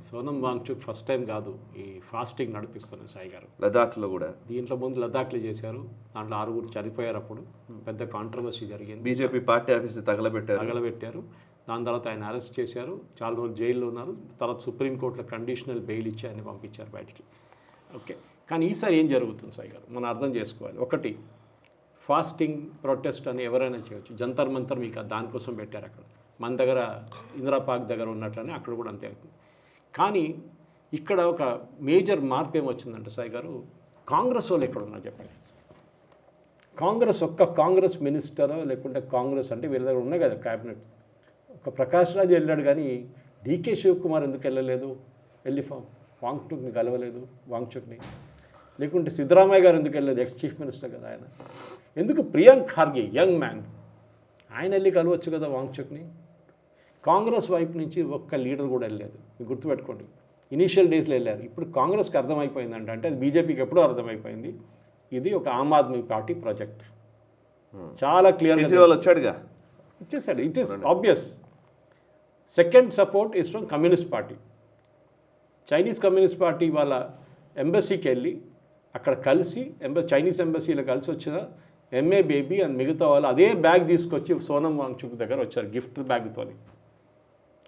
Sonam Wangchuk first time కాదు ఈ fasting నడిపిస్తున్నారు సాయి గారు. లదాఖ్లో కూడా దీంట్లో ముందు లదాఖ్లో చేశారు, దాంట్లో 6 చనిపోయారు. అప్పుడు పెద్ద కాంట్రవర్సీ జరిగింది. బీజేపీ పార్టీ ఆఫీస్ని తగలబెట్టారు. దాని తర్వాత ఆయన అరెస్ట్ చేశారు, చాలా రోజులు జైల్లో ఉన్నారు. తర్వాత సుప్రీంకోర్టులో కండిషనల్ బెయిల్ ఇచ్చి ఆయన పంపించారు బయటికి. ఓకే, కానీ ఈసారి ఏం జరుగుతుంది సాయి గారు మనం అర్థం చేసుకోవాలి. ఒకటి, ఫాస్టింగ్ ప్రొటెస్ట్ అని ఎవరైనా చేయొచ్చు. జంతర్ మంతర్ మీకు దానికోసం పెట్టారు. అక్కడ మన దగ్గర ఇందిరా పార్క్ దగ్గర ఉన్నట్లనే అక్కడ కూడా అంతే అవుతుంది. కానీ ఇక్కడ ఒక మేజర్ మార్పు ఏమొచ్చిందంటే సాయి గారు, కాంగ్రెస్ వాళ్ళు ఎక్కడ ఉన్నారు చెప్పండి. కాంగ్రెస్ మినిస్టర్ లేకుంటే కాంగ్రెస్ అంటే వీళ్ళ దగ్గర ఉన్నాయి కదా క్యాబినెట్. ఒక ప్రకాష్ రాజ్ వెళ్ళాడు, కానీ డీకే శివకుమార్ ఎందుకు వెళ్ళలేదు, వెళ్ళి వాంగ్చుక్ని కలవలేదు వాంగ్చుక్ని. లేకుంటే సిద్ధరామయ్య గారు ఎందుకు వెళ్ళలేదు, ఎక్స్ చీఫ్ మినిస్టర్ కదా ఆయన. ఎందుకు ప్రియాంక్ ఖార్గే యంగ్ మ్యాన్ ఆయన వెళ్ళి కలవచ్చు కదా వాంగ్చుక్ని. కాంగ్రెస్ వైపు నుంచి ఒక్క లీడర్ కూడా వెళ్ళలేదు. మీరు గుర్తుపెట్టుకోండి, ఇనీషియల్ డేస్లో వెళ్ళారు. ఇప్పుడు కాంగ్రెస్కి అర్థమైపోయిందంటే అంటే అది బీజేపీకి ఎప్పుడూ అర్థమైపోయింది, ఇది ఒక ఆమ్ ఆద్మీ పార్టీ ప్రాజెక్ట్. చాలా క్లియర్గా వచ్చాడుగా ఇచ్చేసాడు. It is obvious. Second support is from communist party. Chinese communist party వాళ్ళ ఎంబసీకి వెళ్ళి అక్కడ కలిసి చైనీస్ ఎంబసీలో కలిసి వచ్చిన ఎంఏ బేబీ అండ్ మిగతా వాళ్ళు అదే బ్యాగ్ తీసుకొచ్చి సోనం వాంగ్చుక్ దగ్గర వచ్చారు గిఫ్ట్ బ్యాగ్తో.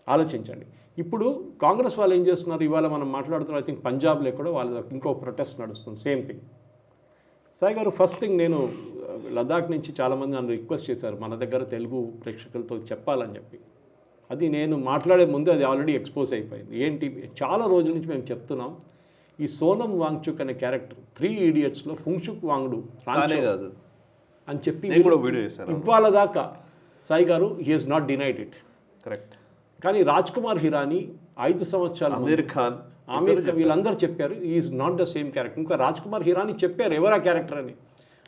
ఆలోచించండి. ఇప్పుడు కాంగ్రెస్ వాళ్ళు ఏం చేస్తున్నారు, ఇవాళ మనం మాట్లాడుతున్నాం, ఐ థింక్ పంజాబ్లో కూడా వాళ్ళ ఇంకో ప్రొటెస్ట్ నడుస్తుంది, సేమ్ థింగ్. సాయి గారు, ఫస్ట్ థింగ్ నేను లదాఖ్ నుంచి చాలామంది నన్ను రిక్వెస్ట్ చేశారు మన దగ్గర తెలుగు ప్రేక్షకులతో చెప్పాలని చెప్పి. అది నేను మాట్లాడే ముందు అది ఆల్రెడీ ఎక్స్పోజ్ అయిపోయింది. ఏంటి, చాలా రోజుల నుంచి మేము చెప్తున్నాం, ఈ సోనం వాంగ్చుక్ అనే క్యారెక్టర్ 3 Idiotsలో ఫుంగ్చుక్ వాంగ్డు కాదు అని చెప్పి ఇవాళ దాకా సాయి గారు he has not denied it. Correct. కానీ రాజ్ కుమార్ హిరానీ 5 సంవత్సరాలు, ఆమీర్ ఖాన్ వీళ్ళందరూ చెప్పారు is not the same character. ఇంకా రాజ్ కుమార్ హిరానీ చెప్పారు ఎవరా క్యారెక్టర్ అని.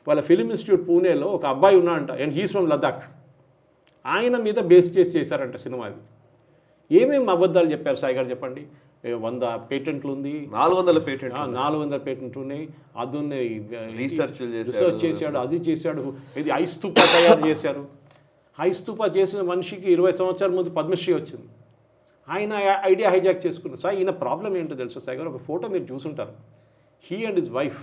వాళ్ళ ఫిలిం ఇన్స్టిట్యూట్ పూణేలో ఒక అబ్బాయి ఉన్నాడంట, అండ్ హీస్ ఫ్రమ్ లదాఖ్. ఆయన మీద బేస్ చేసి చేశారంట సినిమాది. ఏమేమి అబద్ధాలు చెప్పారు సాయి గారు చెప్పండి. 100 పేటెంట్లు ఉంది, 400 పేటెంట్లు ఉన్నాయి, అది ఉన్నాయి, రీసెర్చ్ చేశాడు, అది చేశాడు, ఇది ఐస్తూపా తయారు చేశారు. ఐస్తూపా చేసిన మనిషికి 20 సంవత్సరాల ముందు పద్మశ్రీ వచ్చింది. ఆయన ఐడియా హైజాక్ చేసుకున్నారు. సార్ ఈయన ప్రాబ్లం ఏంటో తెలుసు సాయి గారు, ఒక ఫోటో మీరు చూసుంటారు, హీ అండ్ హిజ్ వైఫ్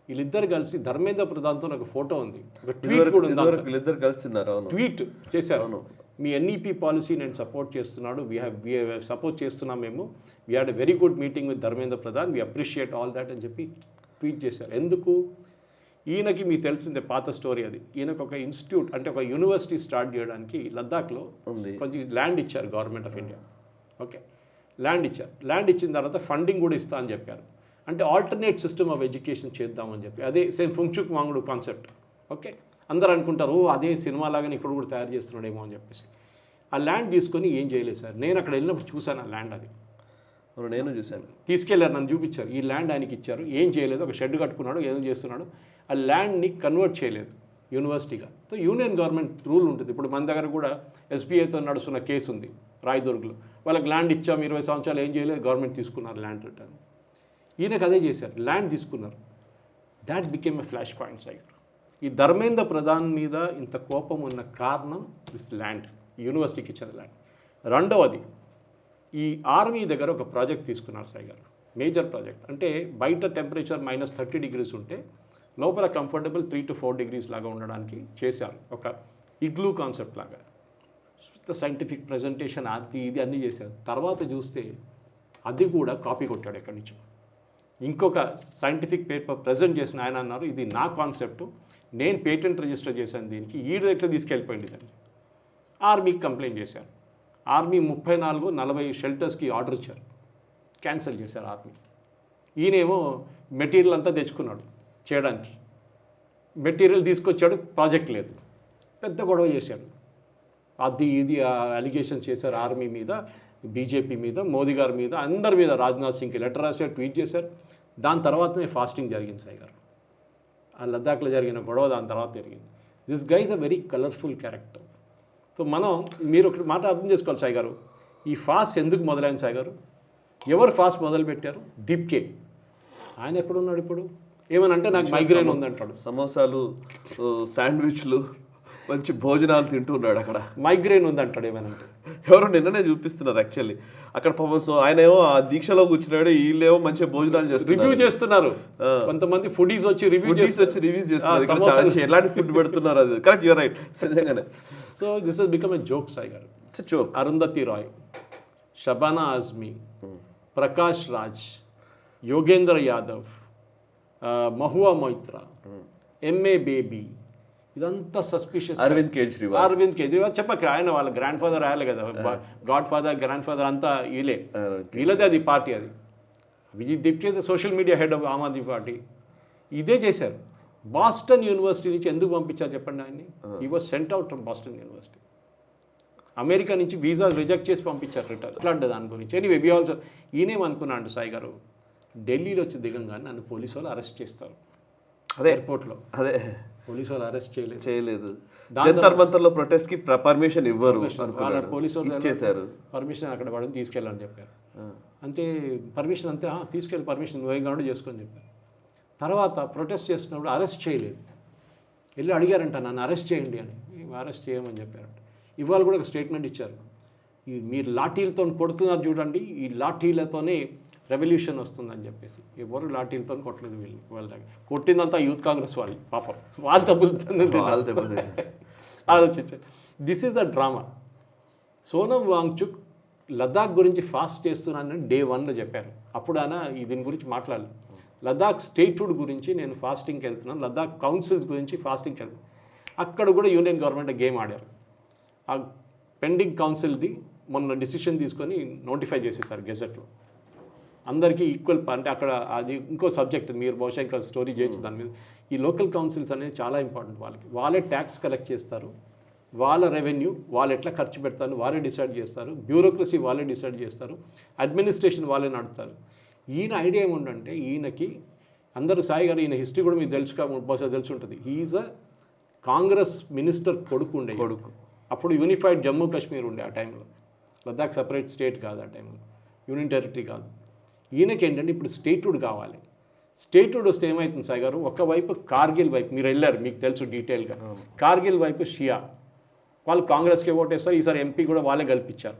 వీళ్ళిద్దరు కలిసి ధర్మేంద్ర ప్రధాన్తో ఒక ఫోటో ఉంది, ఒక ట్వీట్ కూడా ఉంది, ట్వీట్ చేశారు. మీ ఎన్ఈపీ పాలసీ నేను సపోర్ట్ చేస్తున్నాడు, వీ సపోర్ట్ చేస్తున్నాం మేము, we had a very good meeting with Dharmendra Pradhan, we appreciate all that అని చెప్పి ట్వీట్ చేశారు. ఎందుకు, ఈయనకి మీకు తెలిసిందే పాత స్టోరీ అది, ఈయనకు ఒక ఇన్స్టిట్యూట్ అంటే ఒక యూనివర్సిటీ స్టార్ట్ చేయడానికి లద్దాఖ్లో కొంచెం ల్యాండ్ ఇచ్చారు government of India. Okay, land ఇచ్చారు. ల్యాండ్ ఇచ్చిన తర్వాత ఫండింగ్ కూడా ఇస్తా అని చెప్పారు. అంటే ఆల్టర్నేట్ సిస్టమ్ ఆఫ్ ఎడ్యుకేషన్ చేద్దామని చెప్పి, అదే సేమ్ ఫుంగ్చుక్ వాంగ్డు కాన్సెప్ట్. ఓకే, అందరూ అనుకుంటారు అదే సినిమా లాగానే ఇక్కడ కూడా తయారు చేస్తున్నాడేమో అని చెప్పేసి. ఆ ల్యాండ్ తీసుకొని ఏం చేయలేదు సార్. నేను అక్కడ వెళ్ళినప్పుడు చూశాను ఆ ల్యాండ్, అది నేను చూశాను, తీసుకెళ్ళారు, నన్ను చూపించారు. ఈ ల్యాండ్ ఆయనకి ఇచ్చారు, ఏం చేయలేదు, ఒక షెడ్ కట్టుకున్నాడు, ఏదో చేస్తున్నాడు. ఆ ల్యాండ్ని కన్వర్ట్ చేయలేదు యూనివర్సిటీగా. సో యూనియన్ గవర్నమెంట్ రూల్ ఉంటుంది. ఇప్పుడు మన దగ్గర కూడా ఎస్బీఐతో నడుస్తున్న కేసు ఉంది రాయదుర్గ్లో, వాళ్ళకి ల్యాండ్ ఇచ్చాం 20 సంవత్సరాలు ఏం చేయలేదు, గవర్నమెంట్ తీసుకున్నారు ల్యాండ్ రిటర్న్. ఈయనకు అదే చేశారు, ల్యాండ్ తీసుకున్నారు. That became a flash point side. ఈ ధర్మేంద్ర ప్రధాన్ మీద ఇంత కోపం ఉన్న కారణం దిస్ ల్యాండ్, యూనివర్సిటీకి ఇచ్చిన ల్యాండ్. రెండవది, ఈ ఆర్మీ దగ్గర ఒక ప్రాజెక్ట్ తీసుకున్నారు సాయి గారు, మేజర్ ప్రాజెక్ట్. అంటే బయట టెంపరేచర్ -30 degrees ఉంటే లోపల కంఫర్టబుల్ 3 to 4 degrees లాగా ఉండడానికి చేశారు, ఒక ఇగ్లూ కాన్సెప్ట్ లాగా. సైంటిఫిక్ ప్రజెంటేషన్ అది ఇది అన్నీ చేశారు. తర్వాత చూస్తే అది కూడా కాపీ కొట్టాడు ఎక్కడి నుంచో. ఇంకొక సైంటిఫిక్ పేపర్ ప్రజెంట్ చేసిన ఆయన అన్నారు, ఇది నా కాన్సెప్ట్, నేను పేటెంట్ రిజిస్టర్ చేశాను దీనికి, ఈ దగ్గర తీసుకెళ్ళిపోయింది దాన్ని. ఆర్మీకి కంప్లైంట్ చేశారు. ఆర్మీ 34-40 షెల్టర్స్కి ఆర్డర్ ఇచ్చారు, క్యాన్సిల్ చేశారు ఆర్మీ. ఈయనేమో మెటీరియల్ అంతా తెచ్చుకున్నాడు చేయడానికి, మెటీరియల్ తీసుకొచ్చాడు, ప్రాజెక్ట్ లేదు, పెద్ద గొడవ చేశాడు. అది ఇది అలిగేషన్ చేశారు ఆర్మీ మీద, బీజేపీ మీద, మోదీ గారి మీద, అందరి మీద. రాజ్నాథ్ సింగ్కి లెటర్ రాశారు, ట్వీట్ చేశారు. దాని తర్వాతనే ఫాస్టింగ్ జరిగింది సాయి గారు. ఆ లద్దాఖ్లో జరిగిన గొడవ దాని తర్వాత జరిగింది. This guy is a very colourful character. So మీరు ఒక మాట అర్థం చేసుకోవాలి సాయి గారు, ఈ ఫాస్ట్ ఎందుకు మొదలైంది సాయి గారు, ఎవరు ఫాస్ట్ మొదలుపెట్టారు? దీప్కే. ఆయన ఎక్కడున్నాడు ఇప్పుడు? ఏమనంటే నాకు మైగ్రేన్ ఉందంటాడు. సమోసాలు, శాండ్విచ్లు, మంచి భోజనాలు తింటున్నాడు అక్కడ. మైగ్రేన్ ఉంది అంటాడు ఏమనంటే. ఎవరో నిన్ననే చూపిస్తున్నారు యాక్చువల్లీ అక్కడ పాపం. సో ఆయన ఏమో ఆ దీక్షలో కూర్చున్నాడు, వీళ్ళేమో మంచిగా భోజనాలు రివ్యూ చేస్తున్నారు. కొంతమంది ఫుడీస్ వచ్చి రివ్యూస్ చేస్తున్నారు ఎలాంటి ఫుడ్ పెడుతున్నారు. అది కరెక్ట్, యూర్ రైట్, నిజంగానే. So this has become a joke Sai గారు. అరుంధతి రాయ్, షబానా ఆజ్మీ, ప్రకాష్ రాజ్, యోగేంద్ర యాదవ్, మహువా మొయిత్రా, ఎంఏ బేబీ, ఇదంతా సస్పిషియస్. అరవింద్ కేజ్రీవాల్ చెప్పక ఆయన వాళ్ళ గ్రాండ్ ఫాదర్ రాయాలి కదా, గాడ్ ఫాదర్ గ్రాండ్ ఫాదర్ అంతా వీళ్ళదే అది పార్టీ. అది విజయ్ దీప్కే social media head of Aam Aadmi party. ఇదే చేశారు. బాస్టన్ యూనివర్సిటీ నుంచి ఎందుకు పంపించారు చెప్పండి ఆయన్ని? ఈ was sent out from Boston university. America నుంచి వీసా రిజెక్ట్ చేసి పంపించారు రిటర్న్. ఇట్లాంటి దాని గురించి ఎనీవే వి ఆల్సో ఈయనేమనుకున్నాడు సాయి గారు, ఢిల్లీలో వచ్చి దిగంగానే నన్ను పోలీసు వాళ్ళు అరెస్ట్ చేస్తారు. అదే ఎయిర్పోర్ట్లో అదే పోలీసు వాళ్ళు అరెస్ట్ చేయలేదు. జంతర్ మంతర్లో ప్రొటెస్ట్ కి పర్మిషన్ ఇవ్వరు, పోలీసు వాళ్ళు చేశారు. పర్మిషన్ అక్కడ పడి తీసుకెళ్ళని చెప్పారు. అంతే పర్మిషన్ అంతే తీసుకెళ్ళి పర్మిషన్ నువ్వేం కావాలో చేసుకొని చెప్పారు. తర్వాత ప్రొటెస్ట్ చేస్తున్నప్పుడు అరెస్ట్ చేయలేదు. వెళ్ళి అడిగారంట నన్ను అరెస్ట్ చేయండి అని. అరెస్ట్ చేయమని చెప్పారంట. ఇవాళ కూడా ఒక స్టేట్మెంట్ ఇచ్చారు, మీరు లాఠీలతో కొడుతున్నారు చూడండి, ఈ లాఠీలతోనే రెవల్యూషన్ వస్తుందని చెప్పేసి. ఎవరు లాఠీలతో కొట్టలేదు వీళ్ళు. వాళ్ళ దగ్గర కొట్టిందంతా యూత్ కాంగ్రెస్ వాళ్ళు, పాపం వాళ్ళు తప్పులు ఆలోచించారు. This is the drama. Sonam Wangchuk Ladakh గురించి ఫాస్ట్ చేస్తున్నానని డే 1లో చెప్పారు. అప్పుడు ఆయన దీని గురించి మాట్లాడలేదు. లద్దాఖ్ స్టేట్హుడ్ గురించి నేను ఫాస్టింగ్కి వెళ్తున్నాను, లద్దాఖ్ కౌన్సిల్స్ గురించి ఫాస్టింగ్కి వెళ్తున్నాను. అక్కడ కూడా యూనియన్ గవర్నమెంట్ గేమ్ ఆడారు. ఆ పెండింగ్ కౌన్సిల్ది మొన్న డిసిషన్ తీసుకొని నోటిఫై చేసేసారు గెజెట్లో. అందరికీ ఈక్వల్, అంటే అక్కడ అది ఇంకో సబ్జెక్ట్, మీరు బహుశా ఇంకా స్టోరీ చేయొచ్చు దాని మీద. ఈ లోకల్ కౌన్సిల్స్ అనేది చాలా ఇంపార్టెంట్. వాళ్ళే ట్యాక్స్ కలెక్ట్ చేస్తారు, వాళ్ళ రెవెన్యూ వాళ్ళు ఎట్లా ఖర్చు పెడతారు వాళ్ళే డిసైడ్ చేస్తారు, బ్యూరోక్రసీ వాళ్ళే డిసైడ్ చేస్తారు, అడ్మినిస్ట్రేషన్ వాళ్ళే నడుపుతారు. ఈయన ఐడియా ఏముందంటే, ఈయనకి అందరూ సాయి గారు ఈయన హిస్టరీ కూడా మీకు బహుశా తెలిసి ఉంటుంది. హీఈస్ అ కాంగ్రెస్ మినిస్టర్ కొడుకు. అప్పుడు యూనిఫైడ్ జమ్మూ కాశ్మీర్ ఉండే ఆ టైంలో. లద్దాఖ్ సపరేట్ స్టేట్ కాదు ఆ టైంలో, యూనియన్ టెరిటరీ కాదు. ఈయనకి ఏంటంటే ఇప్పుడు స్టేట్హుడ్ కావాలి. స్టేట్హుడ్ వస్తే ఏమవుతుంది సాయి గారు, ఒకవైపు కార్గిల్ వైపు మీరు వెళ్ళారు, మీకు తెలుసు డీటెయిల్గా. కార్గిల్ వైపు షియా వాళ్ళు కాంగ్రెస్కి ఓటేస్తారు. ఈసారి ఎంపీ కూడా వాళ్ళే కల్పించారు.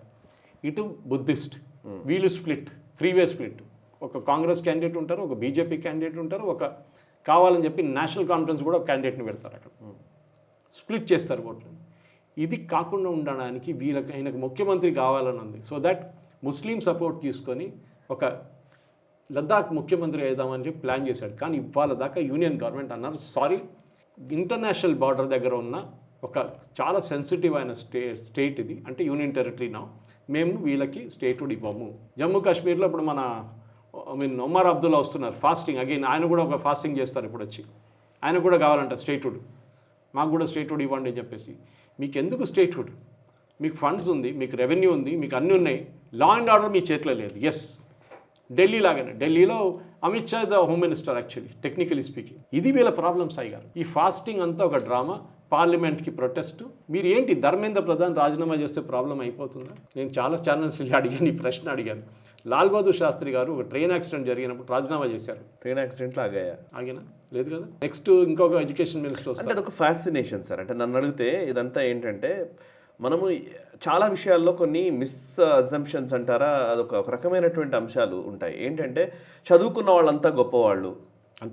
ఇటు బుద్ధిస్ట్, వీళ్ళు స్ప్లిట్, 3-way స్ప్లిట్. ఒక కాంగ్రెస్ క్యాండిడేట్ ఉంటారు, ఒక బీజేపీ క్యాండిడేట్ ఉంటారు, ఒక కావాలని చెప్పి నేషనల్ కాన్ఫరెన్స్ కూడా ఒక క్యాండిడేట్ని పెడతారు. అక్కడ స్ప్లిట్ చేస్తారు ఓట్లను. ఇది కాకుండా ఉండడానికి ఆయనకు ముఖ్యమంత్రి కావాలని ఉంది. సో దట్ ముస్లిం సపోర్ట్ తీసుకొని ఒక లద్దాఖ్ ముఖ్యమంత్రి అయిదామని చెప్పి ప్లాన్ చేశాడు. కానీ ఇవాళ దాకా యూనియన్ గవర్నమెంట్ అన్నారు, సారీ, ఇంటర్నేషనల్ బార్డర్ దగ్గర ఉన్న ఒక చాలా సెన్సిటివ్ అయిన స్టేట్ ఇది, అంటే యూనియన్ టెరిటరీనా, మేము వీళ్ళకి స్టేట్హుడ్ ఇవ్వము. జమ్మూ కాశ్మీర్లో ఇప్పుడు మన ఒమర్ అబ్దుల్లా వస్తున్నారు ఫాస్టింగ్, అగైన్ ఆయన కూడా ఒక ఫాస్టింగ్ చేస్తారు ఇప్పుడు వచ్చి. ఆయన కూడా కావాలంట స్టేట్హుడ్, మాకు కూడా స్టేట్హుడ్ ఇవ్వండి అని చెప్పేసి. మీకు ఎందుకు స్టేట్హుడ్? మీకు ఫండ్స్ ఉంది, మీకు రెవెన్యూ ఉంది, మీకు అన్నీ ఉన్నాయి. లా అండ్ ఆర్డర్ మీ చేతిలో లేదు. ఎస్, ఢిల్లీ లాగానే. ఢిల్లీలో Amit Shah the home minister actually, technically speaking. ఇది వీళ్ళ ప్రాబ్లమ్స్ సాయి గారు. ఈ ఫాస్టింగ్ అంతా ఒక డ్రామా, పార్లమెంట్కి ప్రొటెస్ట్. మీరు ఏంటి ధర్మేంద్ర ప్రధాన్ రాజీనామా చేస్తే ప్రాబ్లం అయిపోతుందా? నేను చాలా ఛానల్స్ అడిగాను, ఈ ప్రశ్న అడిగాను. లాల్ బహదూర్ శాస్త్రి గారు ఒక ట్రైన్ యాక్సిడెంట్ జరిగినప్పుడు రాజీనామా చేశారు. ట్రైన్ యాక్సిడెంట్లో ఆగినా లేదు కదా. నెక్స్ట్ ఇంకొక ఎడ్యుకేషన్ మినిస్టర్ వస్తారు. అంటే అదొక ఫ్యాసినేషన్ సార్. అంటే నన్ను అడిగితే ఇదంతా ఏంటంటే, మనము చాలా విషయాల్లో కొన్ని అజంప్షన్స్ అంటారా, అదొక రకమైనటువంటి అంశాలు ఉంటాయి. ఏంటంటే చదువుకున్న వాళ్ళంతా గొప్పవాళ్ళు,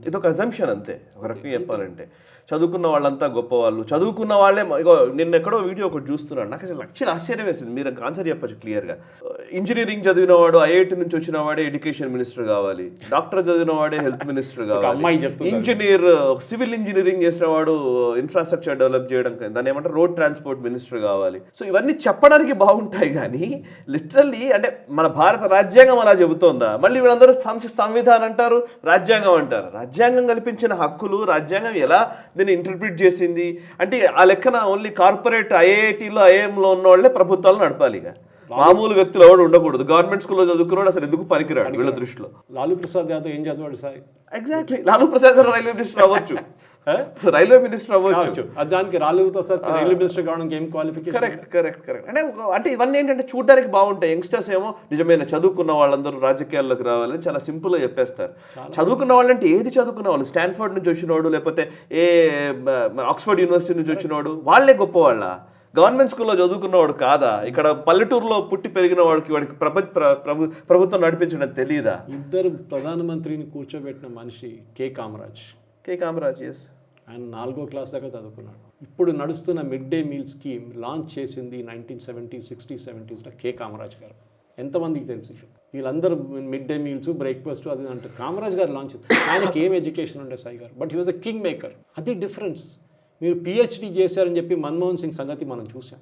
ఇదొక అజంప్షన్ అంతే. ఒక రకంగా చెప్పాలంటే చదువుకున్న వాళ్ళంతా గొప్పవాళ్ళు, చదువుకున్న వాళ్ళే. ఇగో నిన్న ఎక్కడో వీడియో ఒకటి చూస్తున్నాడు, నాకు అసలు లక్షలు ఆశ్చర్యం వేసింది. మీరు ఆన్సర్ చెప్పచ్చు క్లియర్గా. ఇంజనీరింగ్ చదివినవాడు, ఐఐటి నుంచి వచ్చిన వాడే ఎడ్యుకేషన్ మినిస్టర్ కావాలి, డాక్టర్ చదివిన వాడే హెల్త్ మినిస్టర్ కావాలి, ఇంజనీర్ సివిల్ ఇంజనీరింగ్ చేసిన వాడు ఇన్ఫ్రాస్ట్రక్చర్ డెవలప్ చేయడం, దాన్ని ఏమంటారు రోడ్ ట్రాన్స్పోర్ట్ మినిస్టర్ కావాలి. సో ఇవన్నీ చెప్పడానికి బాగుంటాయి, కానీ లిటరల్లీ అంటే మన భారత రాజ్యాంగం అలా చెబుతోందా? మళ్ళీ వీళ్ళందరూ సంవిధానం అంటారు, రాజ్యాంగం అంటారు. రాజ్యాంగం కల్పించిన హక్కులు, రాజ్యాంగం ఎలా దీన్ని ఇంటర్ప్రిట్ చేసింది అంటే ఆ లెక్కన ఓన్లీ కార్పొరేట్ ఐఐటీలో ఐఐఎంలో ఉన్న వాళ్ళే ప్రభుత్వాలు నడపాలి. ఇక మామూలు వ్యక్తులు ఎవడు ఉండకూడదు. గవర్నమెంట్ స్కూల్లో చదువుకున్నాడు అసలు ఎందుకు పనికిరాడు వీళ్ళ దృష్టిలో. లాలూ ప్రసాద్ యాదవ్ ఏం చదివాడు సార్? ఎగ్జాక్ట్లీ, లాలూ ప్రసాద్ గారు రైల్వే మినిస్టర్ అవ్వచ్చు, రైల్వే మినిస్టర్ అవ్వచ్చు. కావచ్చు. అది దానికి రాజేంద్ర ప్రసాద్ రైల్వే మినిస్టర్ కావడానికి ఏం క్వాలిఫికేషన్? కరెక్ట్ అంటే అంటే ఇవన్నీ ఏంటంటే చూడడానికి బాగుంటాయి. యంగ్స్టర్స్ ఏమో నిజమైన చదువుకున్న వాళ్ళందరూ రాజకీయాల్లోకి రావాలని చాలా సింపుల్గా చెప్పేస్తారు. చదువుకున్న వాళ్ళంటే ఏది చదువుకున్న వాళ్ళు? స్టాన్ఫర్డ్ నుంచి వచ్చినోడు, లేకపోతే ఆక్స్ఫర్డ్ యూనివర్సిటీ నుంచి వచ్చినోడు వాళ్ళే గొప్పవాళ్ళ? గవర్నమెంట్ స్కూల్లో చదువుకున్నవాడు కాదా? ఇక్కడ పల్లెటూరులో పుట్టి పెరిగిన వాడికి ప్రభుత్వం నడిపించడం తెలియదా? ఇద్దరు ప్రధానమంత్రిని కూర్చోబెట్టిన మనిషి కే కామరాజ్. ఎస్, ఆయన 4వ క్లాస్ దాకా చదువుకున్నాడు. ఇప్పుడు నడుస్తున్న mid day meal scheme launch చేసింది 1970s, 60s, 70sలో కే కామరాజ్ గారు. ఎంతమందికి తెలుసు? వీళ్ళందరూ మిడ్ డే మీల్స్, బ్రేక్ఫాస్ట్ అది అంటారు. కామరాజ్ గారు లాంచ్ చేస్తారు. ఆయనకి ఏం ఎడ్యుకేషన్ ఉండే సాయి గారు, but he was a king maker. అది డిఫరెన్స్. మీరు పిహెచ్డి చేశారని చెప్పి మన్మోహన్ సింగ్ సంగతి మనం చూసాం.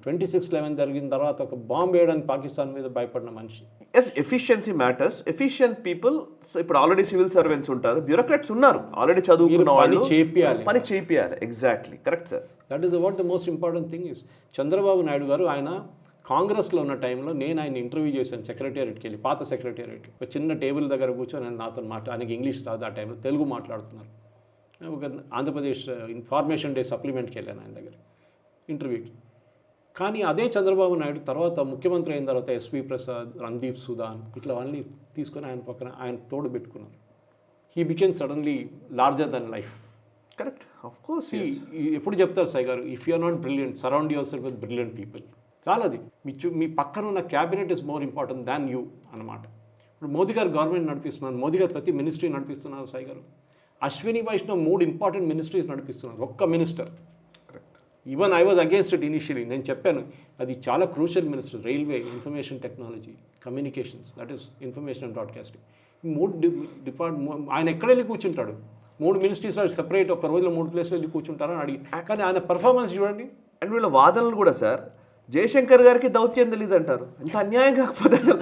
26/11 జరిగిన తర్వాత ఒక బాంబు వేయడానికి పాకిస్తాన్ మీద భయపడిన మనిషి. Yes, efficiency matters. Efficient people ఇప్పుడు ఆల్రెడీ సివిల్ సర్వెంట్స్ ఉంటారు, బ్యూరోక్రాట్స్ ఉన్నారు, ఆల్రెడీ చదువుకున్న వాళ్ళు పని చేపియాలి. Exactly correct sir. That is what the most important thing is. Chandrababu Naidu garu ఆయన కాంగ్రెస్లో ఉన్న టైంలో నేను ఆయన ఇంటర్వ్యూ చేశాను సెక్రటేరియట్కి వెళ్ళి, పాత సెక్రటేరియట్. ఒక చిన్న టేబుల్ దగ్గర కూర్చొని నాతో ఆయనకి ఇంగ్లీష్ రాదు ఆ టైంలో, తెలుగు మాట్లాడుతున్నారు. ఒక ఆంధ్రప్రదేశ్ ఇన్ఫర్మేషన్ డే సప్లిమెంట్కి వెళ్ళాను ఆయన దగ్గర ఇంటర్వ్యూకి. కానీ అదే చంద్రబాబు నాయుడు తర్వాత ముఖ్యమంత్రి అయిన తర్వాత ఎస్వి ప్రసాద్, రణదీప్ సుధాన్ ఇట్లా వాళ్ళని తీసుకొని ఆయన పక్కన ఆయన తోడు పెట్టుకున్నారు. He became suddenly larger than life. Correct, of course. ఎప్పుడు చెప్తారు Sai garu, if you're not brilliant, surround yourself with brilliant people. చాలాది మీ పక్కన ఉన్న cabinet is more important than you అన్నమాట. ఇప్పుడు మోదీ గారు గవర్నమెంట్ నడిపిస్తున్నారు, మోదీ గారు ప్రతి మినిస్ట్రీ నడిపిస్తున్నారు సాయి గారు. అశ్విని వైష్ణవ్ 3 ఇంపార్టెంట్ మినిస్ట్రీస్ నడిపిస్తున్నారు, ఒక్క minister. Even I was against it initially. నేను చెప్పాను అది చాలా crucial minister. Railway, information technology, communications, that is information and broadcasting. ఈ 3 డిపార్ట్మెంట్ ఆయన ఎక్కడ వెళ్ళి కూర్చుంటాడు? 3 మినిస్ట్రీస్లో సెపరేట్ ఒక రోజులో 3 ప్లేస్లో వెళ్ళి కూర్చుంటారని అడిగి. కానీ ఆయన పర్ఫార్మెన్స్ చూడండి. అండ్ వీళ్ళ వాదనలు కూడా సార్, జయశంకర్ గారికి దౌత్యం తెలియదు అంటారు. ఎంత అన్యాయం కాకపోతే అసలు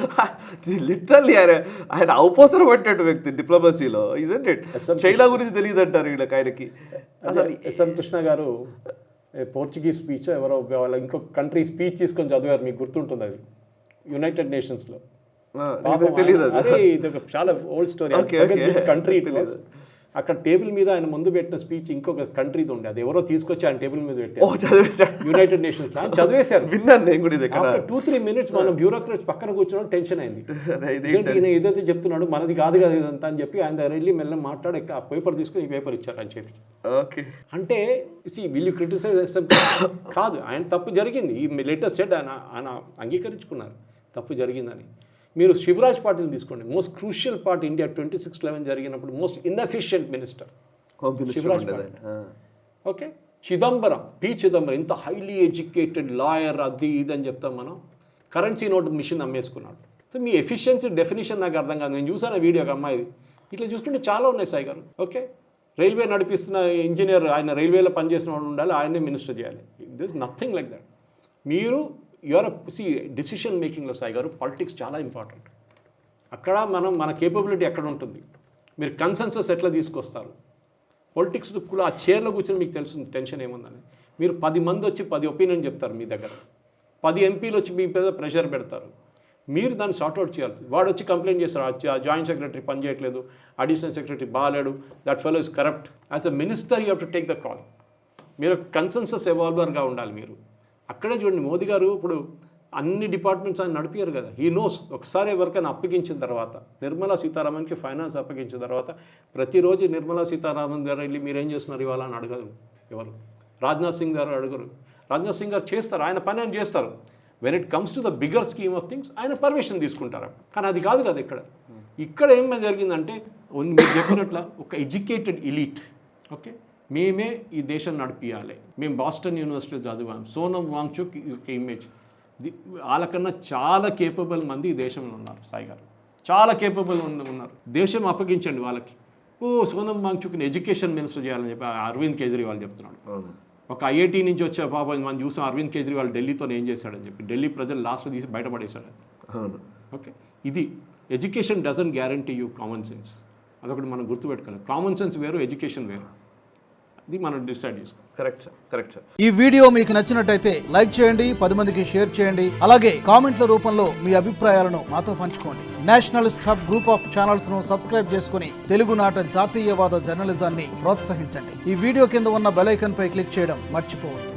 లిటరల్లీ ఆయన అవపోసరం పట్టేటు వ్యక్తి డిప్లొమసీలో. Isn't it? చైనా గురించి తెలియదు అంటారు వీళ్ళకి. ఆయనకి అసలు ఎస్ఎం కృష్ణ గారు పోర్చుగీస్ స్పీచ్ ఎవరో వాళ్ళ ఇంకొక కంట్రీ స్పీచ్ తీసుకొని చదివారు, మీకు గుర్తుంటుంది అది, యునైటెడ్ నేషన్స్లో. తెలియదు. అదే ఇది ఒక చాలా old story. Country it was. అక్కడ టేబుల్ మీద ఆయన ముందు పెట్టిన స్పీచ్ ఇంకొక కంట్రీది ఉండే, అది ఎవరో తీసుకొచ్చి ఆయన టేబుల్ మీద పెట్టారు. యునైటెడ్ నేషన్స్ చదివేశారు. విన్నాను నేను కూడా. ఆఫ్టర్ 2-3 minutes మనం బ్యూరోక్రాట్స్ పక్కన కూర్చోవడం టెన్షన్ అయింది. ఏదైతే చెప్తున్నాడు మనది కాదు కదా ఇదంతా అని చెప్పి ఆయన దగ్గర వెళ్ళి మెల్ల మాట్లాడి ఆ పేపర్ తీసుకుని ఈ పేపర్ ఇచ్చారు ఆయన చేతికి. ఓకే, అంటే వీళ్ళు క్రిటిసైజ్ కాదు, ఆయన తప్పు జరిగింది. ఈ లేటెస్ట్ సెట్ ఆయన అంగీకరించుకున్నారు తప్పు జరిగిందని. మీరు శివరాజ్ పాటిల్ తీసుకోండి, మోస్ట్ క్రూషియల్ పార్ట్ ఇండియా 26/11 జరిగినప్పుడు most inefficient minister Shivraj Patil. Okay, P Chidambaram ఇంత హైలీ ఎడ్యుకేటెడ్ లాయర్, అది ఇది అని చెప్తాం మనం. కరెన్సీ నోట్ మిషన్ అమ్మేసుకున్నాడు. సో మీ ఎఫిషియన్సీ డెఫినేషన్ నాకు అర్థం కాదు. నేను చూసాను వీడియో, ఒక అమ్మాయిది. ఇట్లా చూసుకుంటే చాలా ఉన్నాయి సాయి గారు. ఓకే, రైల్వే నడిపిస్తున్న ఇంజనీర్, ఆయన రైల్వేలో పనిచేసిన వాడు ఉండాలి, ఆయనే మినిస్టర్ చేయాలి. This nothing like that. మీరు యూఆర్ డిసిషన్ మేకింగ్లో సాయి గారు పాలిటిక్స్ చాలా ఇంపార్టెంట్. అక్కడ మన కేపబిలిటీ ఎక్కడ ఉంటుంది, మీరు కన్సెన్సస్ ఎట్లా తీసుకొస్తారు. పొలిటిక్స్ కూడా ఆ చైర్లో కూర్చొని మీకు తెలుస్తుంది టెన్షన్ ఏముందని. మీరు 10 మంది వచ్చి 10 ఒపీనియన్ చెప్తారు మీ దగ్గర, 10 ఎంపీలు వచ్చి మీ మీద ప్రెషర్ పెడతారు, మీరు దాన్ని సార్ట్అవుట్ చేయాల్సి. వాడు వచ్చి కంప్లైంట్ చేస్తారు, జాయింట్ సెక్రటరీ పని చేయట్లేదు, అడిషనల్ సెక్రటరీ బాగాలేడు, that fellow is corrupt. As a minister you have to take the call. మీరు కన్సెన్సస్ ఎవాల్వర్గా ఉండాలి. మీరు అక్కడే చూడండి, మోదీ గారు ఇప్పుడు అన్ని డిపార్ట్మెంట్స్ ఆయన నడిపారు కదా. He knows. ఒకసారి ఎవరికైనా అప్పగించిన తర్వాత, నిర్మలా సీతారామన్కి ఫైనాన్స్ అప్పగించిన తర్వాత ప్రతిరోజు నిర్మలా సీతారామన్ గారు వెళ్ళి మీరేం చేస్తున్నారు ఇవాళ అని అడగరు ఎవరు. రాజ్నాథ్ సింగ్ గారు అడగరు. రాజ్నాథ్ సింగ్ గారు చేస్తారు, ఆయన పని ఆయన చేస్తారు. When it comes to the bigger scheme of things ఆయన పర్మిషన్ తీసుకుంటారు. కానీ అది కాదు కదా ఇక్కడ ఏం జరిగిందంటే, మీరు చెప్పినట్ల ఒక ఎడ్యుకేటెడ్ ఎలీట్, ఓకే, మేమే ఈ దేశం నడిపియాలి, మేము బాస్టన్ యూనివర్సిటీలో చదివాం, సోనమ్ వాంగ్చుక్ ఒక ఇమేజ్, వాళ్ళకన్నా చాలా కేపబుల్ మంది ఈ దేశంలో ఉన్నారు సాయి గారు, చాలా కేపబుల్ ఉన్నారు. దేశం అప్పగించండి వాళ్ళకి. సోనమ్ వాంగ్చుక్ని ఎడ్యుకేషన్ మినిస్టర్ చేయాలని చెప్పి అరవింద్ కేజ్రీవాల్ చెప్తున్నాడు. ఒక ఐఐటి నుంచి వచ్చే పాపం మనం చూసాం అరవింద్ కేజ్రీవాల్ ఢిల్లీతో ఏం చేశాడని చెప్పి, ఢిల్లీ ప్రజలు లాస్ట్ తీసి బయటపడేశాడు. ఓకే, ఇది education doesn't guarantee you common sense. అదొకటి మనం గుర్తుపెట్టుకోవాలి. కామన్ సెన్స్ వేరు, ఎడ్యుకేషన్ వేరు. ఇది మనం డిసైడ్ చేసుకోవాలి. Correct sir. ఈ వీడియో మీకు నచ్చినట్టయితే లైక్ చేయండి, 10 మందికి షేర్ చేయండి. అలాగే కామెంట్ల రూపంలో మీ అభిప్రాయాలను మాతో పంచుకోండి. Nationalist hub group of channels ను సబ్స్క్రైబ్ చేసుకుని తెలుగునాట జాతీయవాద జర్నలిజాన్ని ప్రోత్సహించండి. ఈ వీడియో కింద ఉన్న బెల్ ఐకాన్ పై క్లిక్ చేయడం మర్చిపోవద్దు.